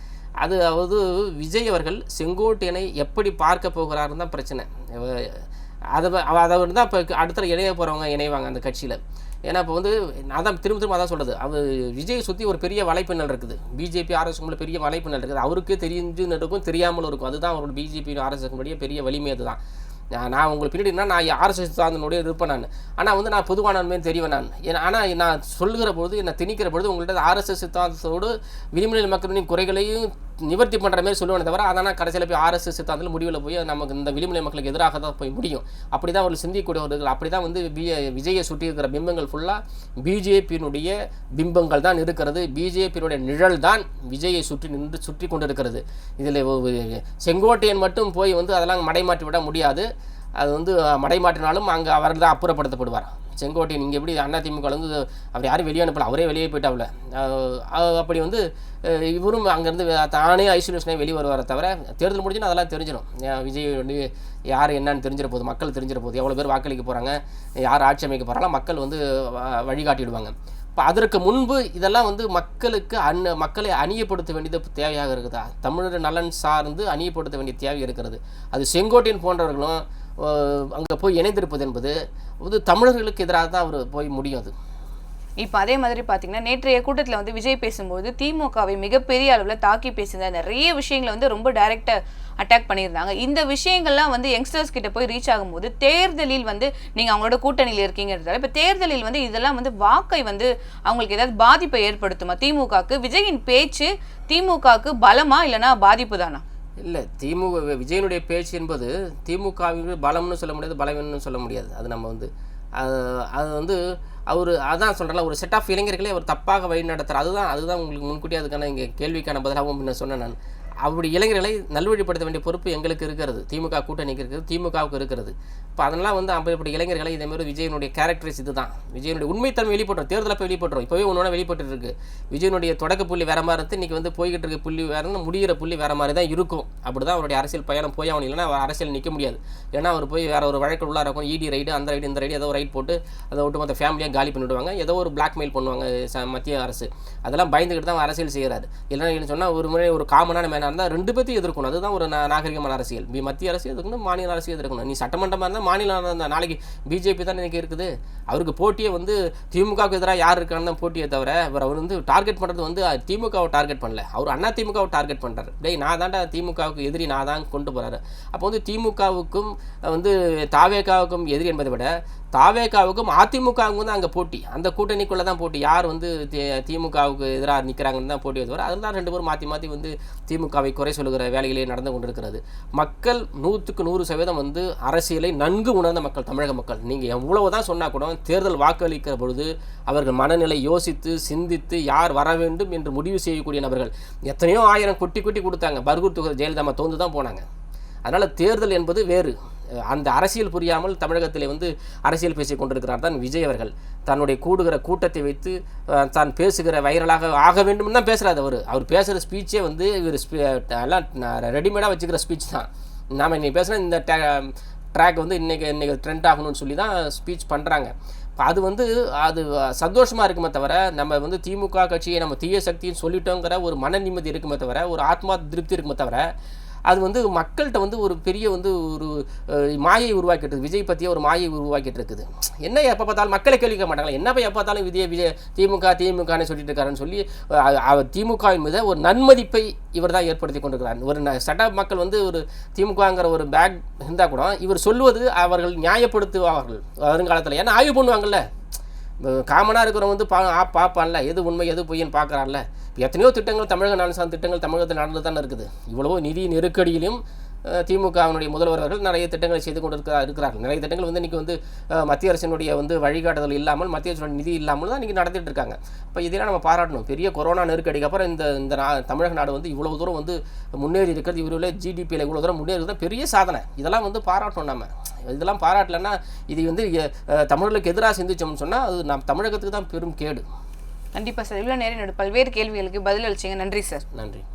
அதாவது விஜய் அவர்கள் செங்கோட்டையனை எப்படி பார்க்க போகிறாருன்னு தான் பிரச்சனை. அதை தான் இப்போ அடுத்த இணைய போகிறவங்க இணைவாங்க அந்த கட்சியில். ஏன்னா இப்போ வந்து அதான் திரும்ப அதான் சொல்கிறது, அவர் விஜய் சுற்றி ஒரு பெரிய வலைப்பின்னல் இருக்குது, பிஜேபி ஆர்எஸ்எஸ்க்குள்ள பெரிய வலைப்பின்னல் இருக்குது. அவருக்கு தெரிஞ்சுன்னு இருக்கும், தெரியாமலும் இருக்கும். அதுதான் அவரோட பிஜேபி ஆர்எஸ்எஸ்க்குடைய பெரிய வலிமை. அதுதான் நான் உங்களுக்கு பின்னாடினா நான் ஆர்எஸ்எஸ் சார்ந்தனுடைய இருப்பேன் நான். ஆனால் வந்து நான் பொதுவானமே தெரிவேன் நான். ஆனால் நான் சொல்லுகிற பொழுது நான் திணிக்கிற பொழுது உங்கள்கிட்ட ஆர்எஸ்எஸ் சித்தாந்தத்தோடு விளிம்புநிலை மக்களின் குறைகளையும் நிவர்த்தி பண்ணுற மாதிரி சொல்லுவேன் தவிர அதனால் கடைசியில் போய் ஆர்எஸ்எஸ் சித்தாந்தத்தில் முடிவில் போய் நமக்கு இந்த விளிம்புநிலை மக்களுக்கு எதிராக தான் போய் முடியும். அப்படி தான் அவர்கள் சிந்திக்கக்கூடியவர்கள். அப்படி தான் வந்து விஜயை சுற்றி இருக்கிற பிம்பங்கள் ஃபுல்லாக பிஜேபியினுடைய பிம்பங்கள் தான் இருக்கிறது. பிஜேபியினுடைய நிழல் தான் விஜயை சுற்றி கொண்டு இருக்கிறது. இதில் செங்கோட்டையன் மட்டும் போய் வந்து அதெல்லாம் மடைமாற்றி விட முடியாது. அது வந்து மடைமாற்றினாலும் அங்கே அவர் தான் அப்புறப்படுத்தப்படுவார். செங்கோட்டையன் இங்கே எப்படி அதிமுக வந்து அவர் யாரும் வெளியே அனுப்பல, அவரே வெளியே போயிட்டாவில். அப்படி வந்து இவரும் அங்கேருந்து தானே ஐசோலேஷனே வெளியே வருவார தவிர தேர்தல் முடிஞ்சுன்னா அதெல்லாம் தெரிஞ்சிடும். விஜய் வந்து யார் என்னன்னு தெரிஞ்சிட போகுது, மக்கள் தெரிஞ்சிட போகுது, எவ்வளோ பேர் வாக்களிக்க போகிறாங்க, யார் ஆட்சி அமைக்க போகிறாங்களோ மக்கள் வந்து வழிகாட்டிடுவாங்க. இப்போ அதற்கு முன்பு இதெல்லாம் வந்து மக்களை அணியப்படுத்த வேண்டியது தேவையாக இருக்குதா? தமிழர் நலன் சார்ந்து அணியப்படுத்த வேண்டிய தேவை இருக்கிறது. அது செங்கோட்டையன் போன்றவர்களும் அங்கே போய் இணைந்திருப்பது என்பது வந்து தமிழர்களுக்கு எதிராக தான் அவர் போய் முடியும். அது இப்போ அதே மாதிரி பார்த்தீங்கன்னா நேற்றைய கூட்டத்தில் வந்து விஜய் பேசும்போது திமுகவை மிகப்பெரிய அளவில் தாக்கி பேசியிருந்தார். நிறைய விஷயங்களை வந்து ரொம்ப டைரெக்டாக அட்டாக் பண்ணியிருந்தாங்க. இந்த விஷயங்கள்லாம் வந்து யங்ஸ்டர்ஸ் கிட்ட போய் ரீச் ஆகும்போது தேர்தலில் வந்து நீங்கள் அவங்களோட கூட்டணியில் இருக்கீங்கிறதால இப்போ தேர்தலில் வந்து இதெல்லாம் வந்து வாக்கை வந்து அவங்களுக்கு ஏதாவது பாதிப்பை ஏற்படுத்துமா? திமுகவுக்கு விஜயின் பேச்சு திமுகவுக்கு பலமா இல்லைனா பாதிப்பு தானா? இல்லை, விஜயனுடைய பேச்சு என்பது திமுகவிற்கு பலம்னு சொல்ல முடியாது, பலவீனம்னு சொல்ல முடியாது. அது நம்ம வந்து அது வந்து அவர் அதான் சொல்கிறல, ஒரு செட் ஆஃப் இளைஞர்களே அவர் தப்பாக வழி நடத்துகிறார். அதுதான் உங்களுக்கு முன்கூட்டியே அதுக்கான இங்கே கேள்விக்கான பதிலாகவும் முன்ன சொன்னேன் நான். அப்படி இளைஞர்களை நல்வழிப்படுத்த வேண்டிய பொறுப்பு எங்களுக்கு இருக்கிறது, திமுக கூட்டணிக்கு இருக்கிறது, திமுகவுக்கு இருக்கிறது. இப்போ அதனால் வந்து அப்படி இளைஞர்களை இதேமாதிரி விஜயனுடைய கேரக்டர்ஸ் இது தான். விஜயனுடைய உண்மைத்தன்மை வெளிப்பட்டுரும், தேர்தலில் போய் வெளிப்பட்டுரும். இப்போவே ஒன்றா வெளிப்பட்டு இருக்கு. விஜயனுடைய தொடக்க புள்ளி வேறு மாதிரி இருந்து இன்றைக்கி வந்து போய்கிட்டு இருக்க புள்ளி வேறு, முடிகிற புள்ளி வேறு மாதிரி தான் இருக்கும். அப்படி தான் அவருடைய அரசியல் பயணம் போய் அவன் இல்லைன்னா அவர் அரசியல் நிற்க முடியாது. ஏன்னா அவர் போய் வேறு ஒரு வழக்கு உள்ளார இருக்கும், இடி ரைடு அந்த ரைடு இந்த ரைடு ஏதோ ரைட் போட்டு அதை விட்டு மற்ற ஃபேமிலியாக காலி பண்ணிவிடுவாங்க, ஏதோ ஒரு பிளாக்மெயில் பண்ணுவாங்க மத்திய அரசு. அதெல்லாம் பயந்துக்கிட்டு தான் அரசியல் செய்கிறாரு. இல்லைன்னு சொன்னால் ஒரு முறை ஒரு காமனான மேனாக இருந்தால் 2 பேர்த்தையும் எதிர்க்கணும். அதுதான் ஒரு நாகரிகமான அரசியல். மத்திய அரசு எதிர்க்கணும், மாநில அரசு எதிர்க்கணும். நீ சட்டமன்றமாக இருந்தால் மாநிலம் இருந்தால் நாளைக்கு பிஜேபி தான் இன்றைக்கி இருக்குது. அவருக்கு போட்டியை வந்து திமுகவுக்கு எதிராக யார் இருக்கான்னு தான் போட்டியை தவிர அவர் வந்து டார்கெட் பண்ணுறது வந்து திமுகவை டார்கெட் பண்ணல, அவர் அதிமுகவை டார்கெட் பண்ணுறாரு. டேய் நான் தாண்டா திமுகவுக்கு எதிரி, நான் தான் கொண்டு போகிறாரு. அப்போ வந்து திமுகவுக்கும் வந்து தாவேகாவுக்கும் எதிரி என்பதை விட தாவேகாவுக்கும் அதிமுகவுக்கும் தான் அங்கே போட்டி. அந்த கூட்டணிக்குள்ளே தான் போட்டி. யார் வந்து திமுகவுக்கு எதிராக நிற்கிறாங்கன்னு தான் போட்டி வருவார். அதுதான் 2 பேரும் மாற்றி மாற்றி வந்து திமுகவை குறை சொல்லுகிற வேலைகளே நடந்து கொண்டிருக்கிறது. மக்கள் 100க்கு 100% வந்து அரசியலை நன்கு உணர்ந்த மக்கள், தமிழக மக்கள். நீங்கள் எவ்வளவு தான் சொன்னால் கூட தேர்தல் வாக்களிக்கிற பொழுது அவர்கள் மனநிலை யோசித்து சிந்தித்து யார் வர வேண்டும் என்று முடிவு செய்யக்கூடிய நபர்கள். எத்தனையோ ஆயிரம் கொட்டி கொடுத்தாங்க. பர்கூர் தொகுதி ஜெயலலிதா தோந்து தான் போனாங்க. அதனால் தேர்தல் என்பது வேறு, அந்த அரசியல் புரியாமல் தமிழகத்தில் வந்து அரசியல் பேசி கொண்டிருக்கிறார் தான் விஜய் அவர்கள். தன்னுடைய கூடுகிற கூட்டத்தை வைத்து தான் பேசுகிற வைரலாக ஆக வேண்டும் தான் பேசுகிறார். அவர் பேசுகிற ஸ்பீச்சே வந்து இவர் எல்லாம் ரெடிமேடாக வச்சுக்கிற ஸ்பீச் தான். நாம் இன்றைக்கி பேசுகிற இந்த ட்ராக் வந்து இன்றைக்கி ட்ரெண்ட் ஆகணும்னு சொல்லி தான் ஸ்பீச் பண்ணுறாங்க. அது வந்து அது சந்தோஷமாக இருக்குமே தவிர, நம்ம வந்து திமுக கட்சியை நம்ம தீய சக்தின்னு சொல்லிட்டோங்கிற ஒரு மன நிம்மதி இருக்குமே தவிர, ஒரு ஆத்மா திருப்தி இருக்குமே தவிர, அது வந்து மக்கள்கிட்ட வந்து ஒரு பெரிய வந்து ஒரு மாயை உருவாக்கிட்டு இருக்குது. விஜய் பற்றிய ஒரு மாயை உருவாக்கிட்டு இருக்குது. என்ன எப்போ பார்த்தாலும் மக்களை கேள்விக்க மாட்டாங்களா, என்ன எப்போ பார்த்தாலும் விஜய் திமுகன்னு சொல்லிட்டு இருக்காருன்னு சொல்லி அவர் திமுகவின் மீது ஒரு நன்மதிப்பை இவர் தான் ஏற்படுத்தி கொண்டிருக்கிறார். ஒரு சட்ட மக்கள் வந்து ஒரு திமுகங்கிற ஒரு பேக் இருந்தால் கூட இவர் சொல்லுவது அவர்கள் நியாயப்படுத்துவார்கள் வருங்காலத்தில். ஏன்னா ஆய்வு பண்ணுவாங்கள்ல, காமனாக இருக்கிறவங்க வந்து பார்ப்பான்ல, எது உண்மை எது பொய்ன்னு பார்க்குறான்ல. எத்தனையோ திட்டங்கள் தமிழக நலன் சார்ந்த திட்டங்கள் தமிழகத்தில் நடந்து தானே இருக்குது. இவ்வளவோ நிதி நெருக்கடியிலும் திமுகவினுடைய முதல்வர்கள் நிறைய திட்டங்களை செய்து கொண்டு இருக்கிறார்கள். நிறைய திட்டங்கள் வந்து இன்றைக்கி வந்து மத்திய அரசினுடைய வந்து வழிகாட்டுதல் இல்லாமல், மத்திய அரசினுடைய நிதி இல்லாமல் தான் இன்றைக்கி நடத்திட்டு இருக்காங்க. இப்போ இதெல்லாம் நம்ம பாராட்டணும். பெரிய கொரோனா நெருக்கடிக்கு அப்புறம் இந்த தமிழக நாடு வந்து இவ்வளோ தூரம் வந்து முன்னேறி இருக்கிறது, இவருடைய ஜிடிபியில் இவ்வளோ தூரம் முன்னேறி இருக்கிறது பெரிய சாதனை. இதெல்லாம் வந்து பாராட்டணும். நம்ம இதெல்லாம் பாராட்டலைன்னா இது வந்து தமிழர்களுக்கு எதிராக சிந்திச்சோம்னு சொன்னால் அது நம்ம தமிழகத்துக்கு தான் பெரும் கேடு. கண்டிப்பாக சார். இவ்வளோ நேரம் என்னோட பல்வேறு கேள்விகளுக்கு பதில் அளிச்சிங்க. நன்றி சார். நன்றி.